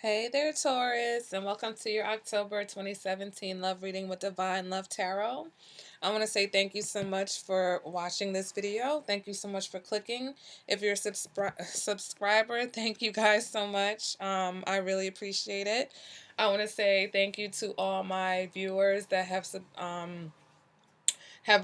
Hey there, Taurus, and welcome to your October 2017 Love Reading with Divine Love Tarot. I want to say thank you so much for watching this video. Thank you so much for clicking. If you're a subscriber, thank you guys so much. I really appreciate it. I want to say thank you to all my viewers that have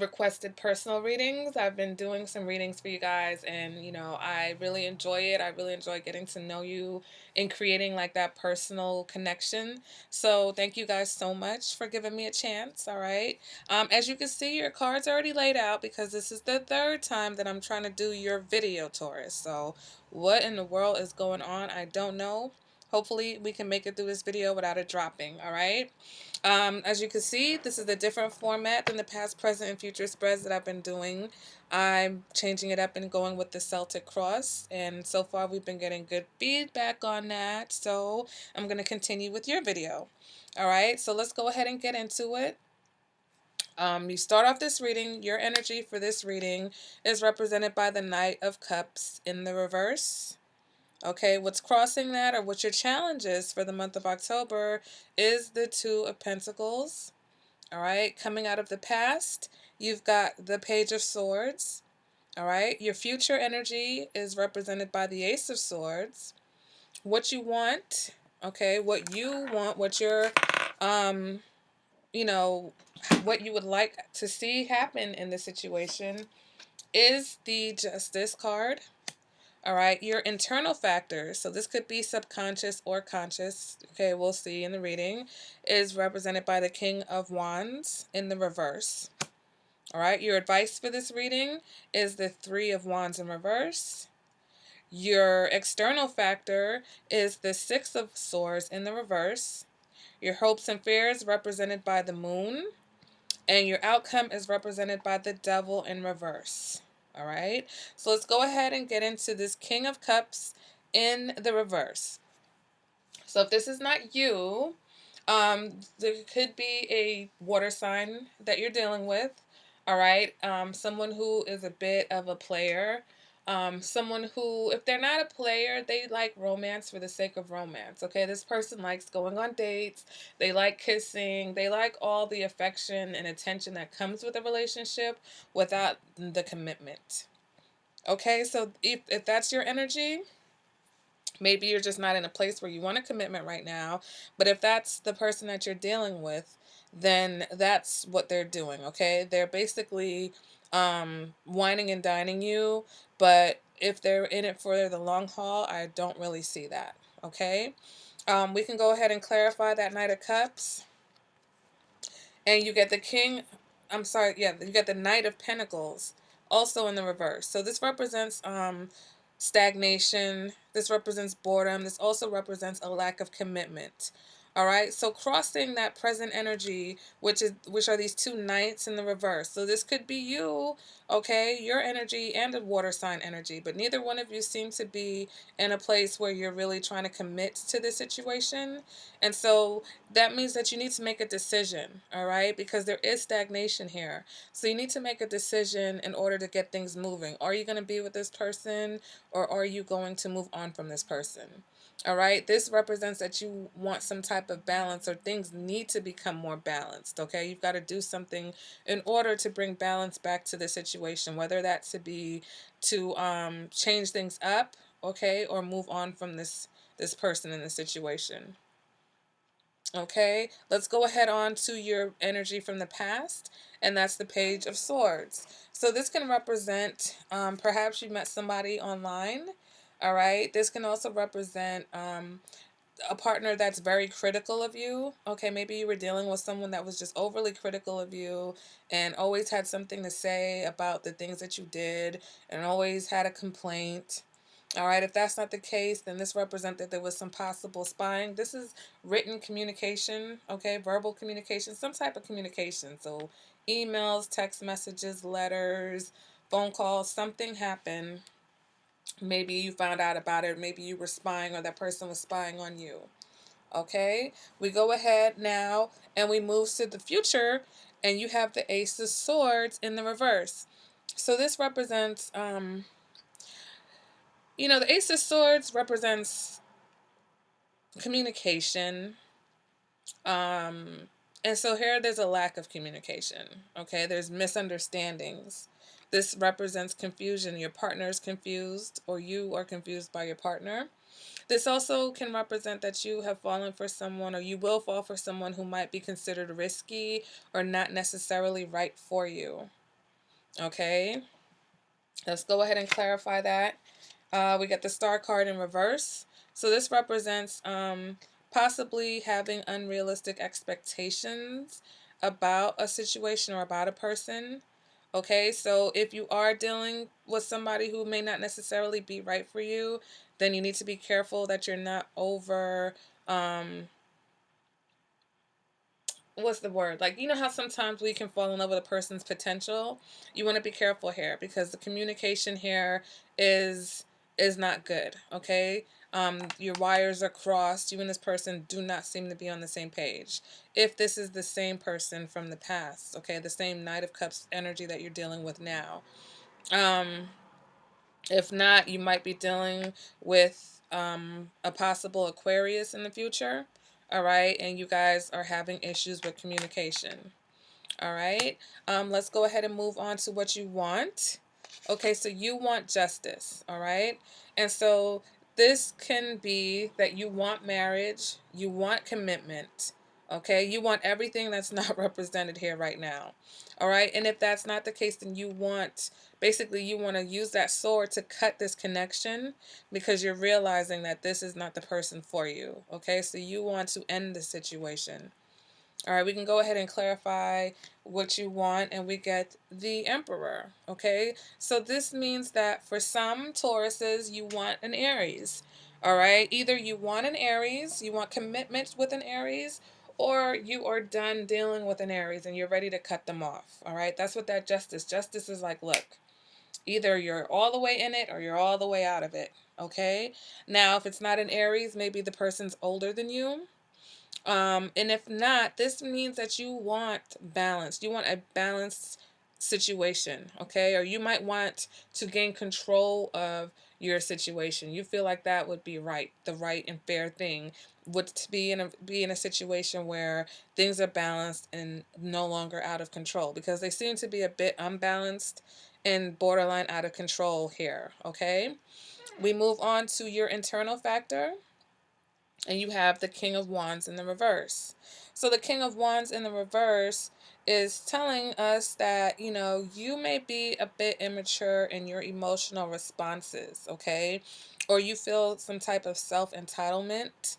requested personal readings. I've been doing some readings for you guys, and I really enjoy it. I really enjoy getting to know you and creating like that personal connection. So thank you guys so much for giving me a chance. All right. As you can see, your cards are already laid out because this is the third time that I'm trying to do your video, Taurus. So what in the world is going on? I don't know. Hopefully we can make it through this video without it dropping. All right. As you can see, this is a different format than the past, present, and future spreads that I've been doing. I'm changing it up and going with the Celtic cross, and so far we've been getting good feedback on that, so I'm going to continue with your video. Alright, so let's go ahead and get into it. You start off this reading. Your energy for this reading is represented by the Knight of Cups in the reverse. Okay, what's crossing that, or what your challenge is for the month of October, is the Two of Pentacles. All right, coming out of the past, you've got the Page of Swords. All right, your future energy is represented by the Ace of Swords. What you want, okay, what you want, what your, you know, what you would like to see happen in the situation is the Justice card. All right, your internal factors, so this could be subconscious or conscious, okay, we'll see in the reading, is represented by the King of Wands in the reverse. All right, your advice for this reading is the Three of Wands in reverse. Your external factor is the Six of Swords in the reverse. Your hopes and fears represented by the Moon. And your outcome is represented by the Devil in reverse. All right, so let's go ahead and get into this King of Cups in the reverse. So if this is not you, there could be a water sign that you're dealing with. All right, someone who is a bit of a player. Someone who, if they're not a player, they like romance for the sake of romance. Okay, this person likes going on dates. They like kissing. They like all the affection and attention that comes with a relationship without the commitment. Okay, so if that's your energy, maybe you're just not in a place where you want a commitment right now. But if that's the person that you're dealing with, then that's what they're doing, okay? They're basically whining and dining you, but if they're in it for the long haul, I don't really see that, okay? We can go ahead and clarify that Knight of Cups. And you get the you get the Knight of Pentacles also in the reverse. So this represents stagnation. This represents boredom. This also represents a lack of commitment. All right, so crossing that present energy, which are these two knights in the reverse. So this could be you, okay, your energy and a water sign energy, but neither one of you seem to be in a place where you're really trying to commit to the situation. And so that means that you need to make a decision, all right, because there is stagnation here. So you need to make a decision in order to get things moving. Are you going to be with this person, or are you going to move on from this person? All right, this represents that you want some type of balance, or things need to become more balanced, okay? You've got to do something in order to bring balance back to the situation, whether that to be to change things up, okay, or move on from this person in the situation. Okay, let's go ahead on to your energy from the past, and that's the Page of Swords. So this can represent perhaps you met somebody online. All right, this can also represent a partner that's very critical of you. Okay, maybe you were dealing with someone that was just overly critical of you and always had something to say about the things that you did and always had a complaint. All right, if that's not the case, then this represents that there was some possible spying. This is written communication, okay, verbal communication, some type of communication. So emails, text messages, letters, phone calls, something happened. Maybe you found out about it. Maybe you were spying, or that person was spying on you. Okay, we go ahead now and we move to the future, and you have the Ace of Swords in the reverse. So this represents the Ace of Swords represents communication. Um, and so here there's a lack of communication. Okay, there's misunderstandings. This represents confusion. Your partner is confused, or you are confused by your partner. This also can represent that you have fallen for someone, or you will fall for someone who might be considered risky or not necessarily right for you. Okay, let's go ahead and clarify that. We get the star card in reverse. So this represents possibly having unrealistic expectations about a situation or about a person. Okay, so if you are dealing with somebody who may not necessarily be right for you, then you need to be careful that you're not over, what's the word? Like, you know how sometimes we can fall in love with a person's potential? You want to be careful here because the communication here is is not good, okay? Your wires are crossed. You and this person do not seem to be on the same page. If this is the same person from the past, okay, the same Knight of Cups energy that you're dealing with now. Um, if not, you might be dealing with a possible Aquarius in the future. All right. And you guys are having issues with communication. All right. Let's go ahead and move on to what you want. Okay. So you want justice. All right. And so this can be that you want marriage, you want commitment. Okay. You want everything that's not represented here right now. All right. And if that's not the case, then you want, basically, you want to use that sword to cut this connection because you're realizing that this is not the person for you. Okay. So you want to end the situation. All right, we can go ahead and clarify what you want, and we get the Emperor. Okay, so this means that for some Tauruses, you want an Aries. All right, either you want an Aries, you want commitment with an Aries, or you are done dealing with an Aries and you're ready to cut them off. All right, that's what that justice. Justice is like, look, either you're all the way in it or you're all the way out of it. Okay, now if it's not an Aries, maybe the person's older than you. And if not, this means that you want balance. You want a balanced situation, okay? Or you might want to gain control of your situation. You feel like that would be right, the right and fair thing would to be in a situation where things are balanced and no longer out of control because they seem to be a bit unbalanced and borderline out of control here, okay? We move on to your internal factor, and you have the King of Wands in the reverse. So the King of Wands in the reverse is telling us that, you may be a bit immature in your emotional responses, okay? Or you feel some type of self-entitlement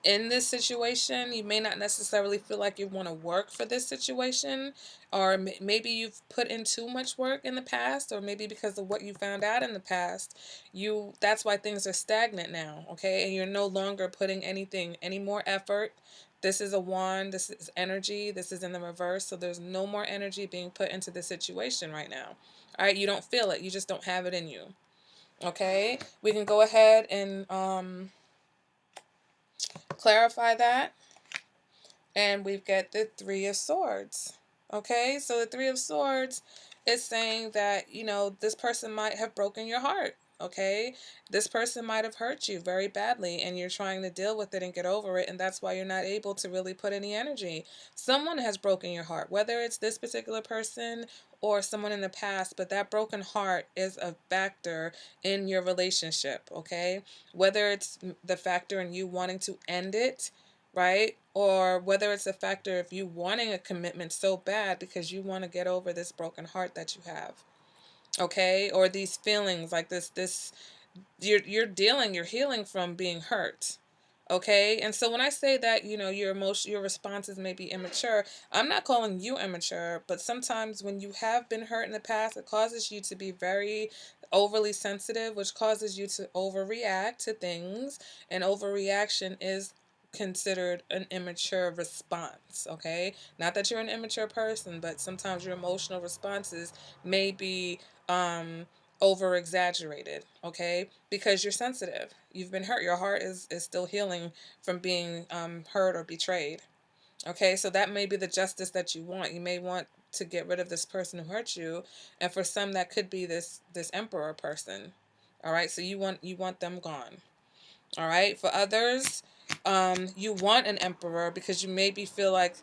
in this situation. You may not necessarily feel like you want to work for this situation, or maybe you've put in too much work in the past, or maybe because of what you found out in the past, that's why things are stagnant now, okay? And you're no longer putting any more effort. This is a wand, this is energy, this is in the reverse, so there's no more energy being put into the situation right now. All right, you don't feel it, you just don't have it in you. Okay, we can go ahead and clarify that. And we've got the Three of Swords. Okay, so the Three of Swords is saying that, this person might have broken your heart. Okay, this person might have hurt you very badly and you're trying to deal with it and get over it, and that's why you're not able to really put any energy. Someone has broken your heart, whether it's this particular person or someone in the past, but that broken heart is a factor in your relationship. Okay, whether it's the factor in you wanting to end it, right? Or whether it's a factor of you wanting a commitment so bad because you want to get over this broken heart that you have. Okay? Or these feelings like this you're healing from being hurt. Okay? And so when I say that, your responses may be immature, I'm not calling you immature, but sometimes when you have been hurt in the past, it causes you to be very overly sensitive, which causes you to overreact to things, and overreaction is considered an immature response. Okay, not that you're an immature person, but sometimes your emotional responses may be over exaggerated. Okay, because you're sensitive, you've been hurt, your heart is still healing from being hurt or betrayed. Okay, so that may be the justice that you want. You may want to get rid of this person who hurt you, and for some that could be this emperor person. All right, so you want them gone. All right, for others, You want an emperor because you maybe feel like,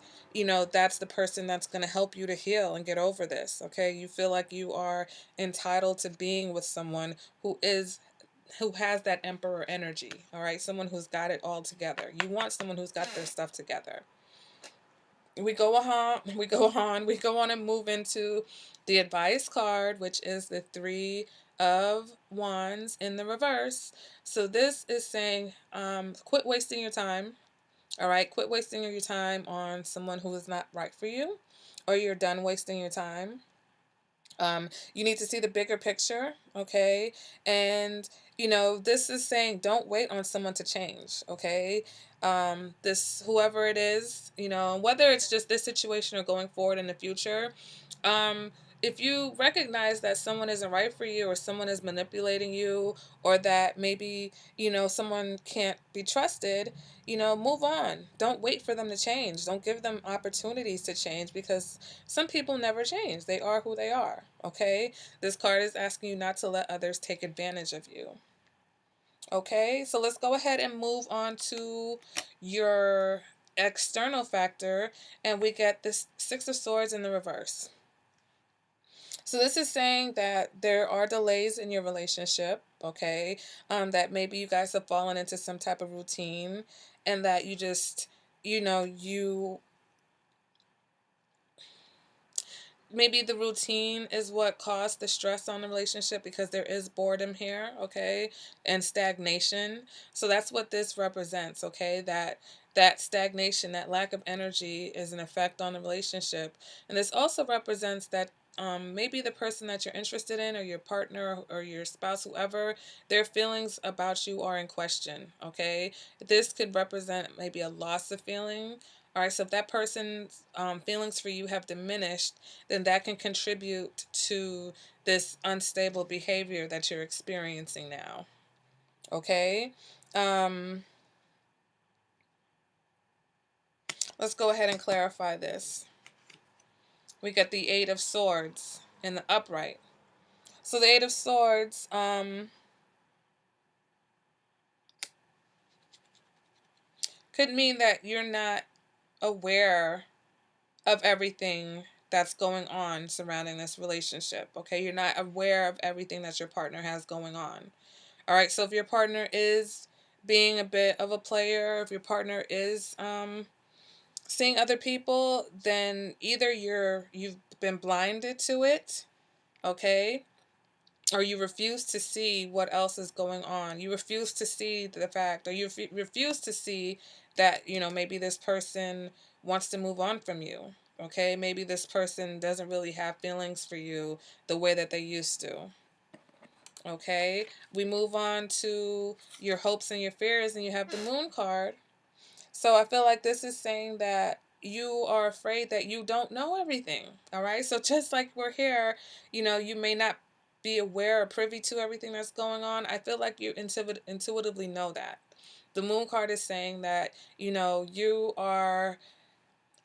that's the person that's going to help you to heal and get over this. Okay. You feel like you are entitled to being with someone who has that emperor energy. All right. Someone who's got it all together. You want someone who's got their stuff together. We go on and move into the advice card, which is the Three of Wands in the reverse. So this is saying, quit wasting your time. All right, quit wasting your time on someone who is not right for you, or you're done wasting your time. You need to see the bigger picture, okay? And this is saying don't wait on someone to change, okay? This whoever it is, whether it's just this situation or going forward in the future, um, if you recognize that someone isn't right for you, or someone is manipulating you, or that maybe someone can't be trusted, move on. Don't wait for them to change. Don't give them opportunities to change, because some people never change. They are who they are, okay? This card is asking you not to let others take advantage of you. Okay, so let's go ahead and move on to your external factor, and we get this Six of Swords in the reverse. So this is saying that there are delays in your relationship, okay? That maybe you guys have fallen into some type of routine, and that you just, you maybe the routine is what caused the stress on the relationship, because there is boredom here, okay, and stagnation. So that's what this represents, okay? That stagnation, that lack of energy, is an effect on the relationship. And this also represents that maybe the person that you're interested in, or your partner, or your spouse, whoever, their feelings about you are in question, okay? This could represent maybe a loss of feeling. All right, so if that person's feelings for you have diminished, then that can contribute to this unstable behavior that you're experiencing now. Okay? Um, let's go ahead and clarify this. We got the Eight of Swords in the upright. So the Eight of Swords could mean that you're not aware of everything that's going on surrounding this relationship. Okay? You're not aware of everything that your partner has going on. All right, so if your partner is being a bit of a player, if your partner is seeing other people, then either you've been blinded to it, okay, or you refuse to see what else is going on. You refuse to see the fact, or you refuse to see that maybe this person wants to move on from you. Okay, maybe this person doesn't really have feelings for you the way that they used to. Okay, we move on to your hopes and your fears, and you have the Moon card. So I feel like this is saying that you are afraid that you don't know everything. All right, so just like we're here, you may not be aware or privy to everything that's going on. I feel like you intuitively know that. The Moon card is saying that you are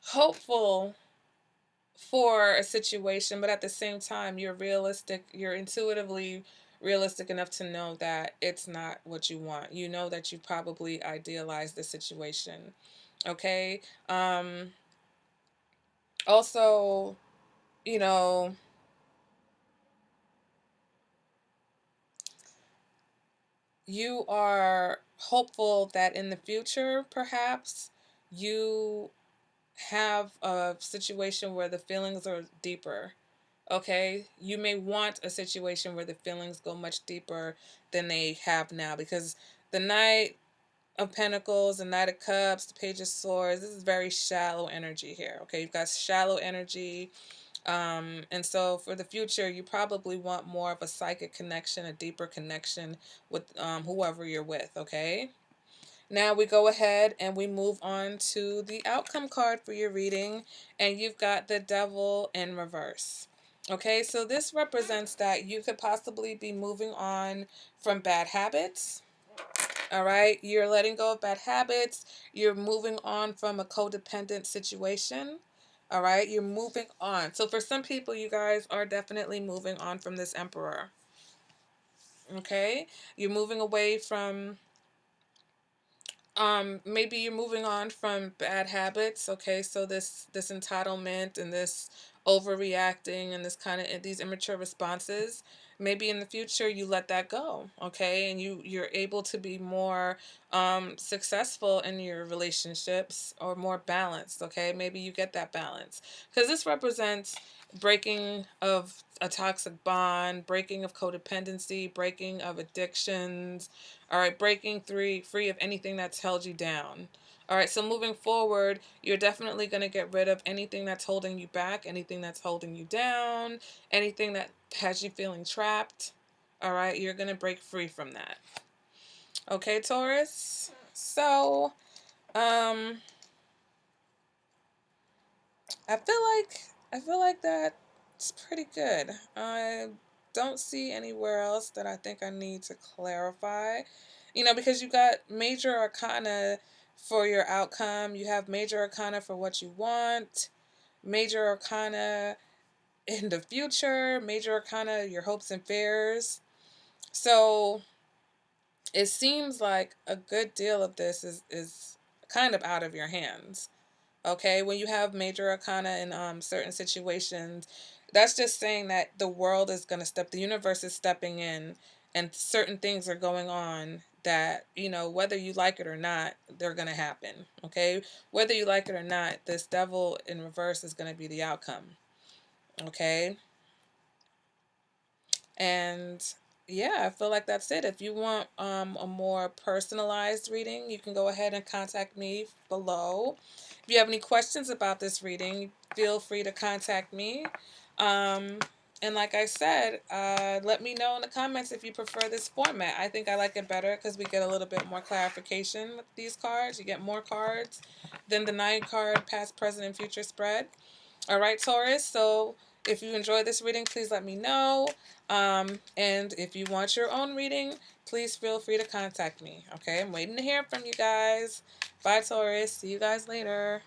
hopeful for a situation, but at the same time, you're realistic. You're intuitively realistic enough to know that it's not what you want. You know that you probably idealize the situation. Okay. Also, you know, you are hopeful that in the future, perhaps, you have a situation where the feelings are deeper. Okay, you may want a situation where the feelings go much deeper than they have now, because the Knight of Pentacles, the Knight of Cups, the Page of Swords, this is very shallow energy here. Okay, you've got shallow energy. And so for the future, you probably want more of a psychic connection, a deeper connection with whoever you're with. Okay. Now we go ahead and we move on to the outcome card for your reading, and you've got the Devil in reverse. Okay, so this represents that you could possibly be moving on from bad habits. All right, you're letting go of bad habits. You're moving on from a codependent situation. All right, you're moving on. So for some people, you guys are definitely moving on from this Emperor. Okay, you're moving away from Maybe you're moving on from bad habits. Okay, so this entitlement and this overreacting and this kind of these immature responses, maybe in the future you let that go. Okay, and you're able to be more successful in your relationships, or more balanced. Okay, maybe you get that balance, because this represents breaking of a toxic bond, breaking of codependency, breaking of addictions. All right, breaking free of anything that's held you down. All right, so moving forward, you're definitely going to get rid of anything that's holding you back, anything that's holding you down, anything that has you feeling trapped. All right, you're going to break free from that. Okay, Taurus. So, um I feel like that's pretty good. I don't see anywhere else that I think I need to clarify. Because you got major arcana for your outcome, you have major arcana for what you want, major arcana in the future, major arcana your hopes and fears. So it seems like a good deal of this is kind of out of your hands. Okay, when you have major arcana in certain situations, that's just saying that the world is going to the universe is stepping in, and certain things are going on that, whether you like it or not, they're going to happen. Okay, whether you like it or not, this devil in reverse is going to be the outcome. Okay, and yeah, I feel like that's it. If you want a more personalized reading, you can go ahead and contact me below. If you have any questions about this reading, feel free to contact me. Um, and like I said, let me know in the comments if you prefer this format. I think I like it better because we get a little bit more clarification with these cards. You get more cards than the 9 card past, present, and future spread. All right, Taurus. So if you enjoyed this reading, please let me know. And if you want your own reading, please feel free to contact me. Okay, I'm waiting to hear from you guys. Bye, Taurus. See you guys later.